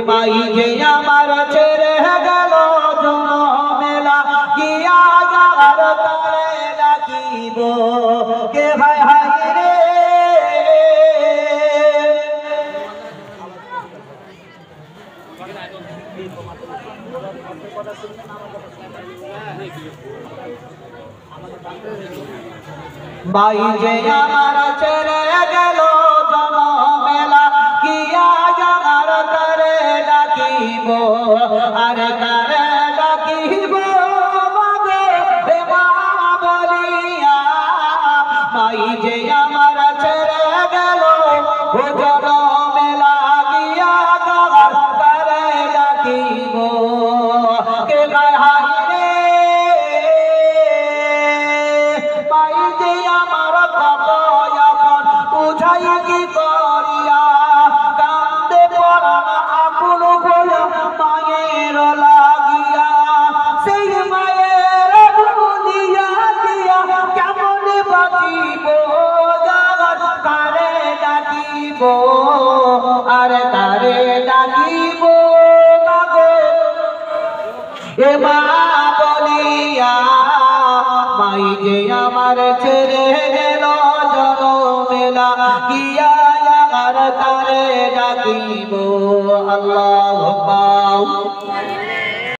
মাই যে আমার ছেড়ে গেল জনমেলা গিয়া যাবার তারে ডাকিব কে হায় হায় রে মাই যে আমার ছেড়ে গেল জনমেলা গিয়া যাবার তারে ডাকিব আর তারে ডাকিব মাগে হে মা বলিয়া মাই যে আমার ছেড়ে গেল জনমেলা গিয়া যাবার তারে ডাকিব কে গায় হায় রে মাই যে আমার কত এখন বুঝাই কি করিয়া কান্দে পরাণ আকুল হইয়া মায়ের লাগিয়া সেই মায়ের ভুলিয়া দিয়া কেমন বাঁচিব জগৎ তারে ডাকিব আর তারে ডাকিব মাগো এ মা বলিয়া মাই যে আমার ছেড়ে গেল জনমেলা গিয়া আর তারে ডাকিব আল্লাহ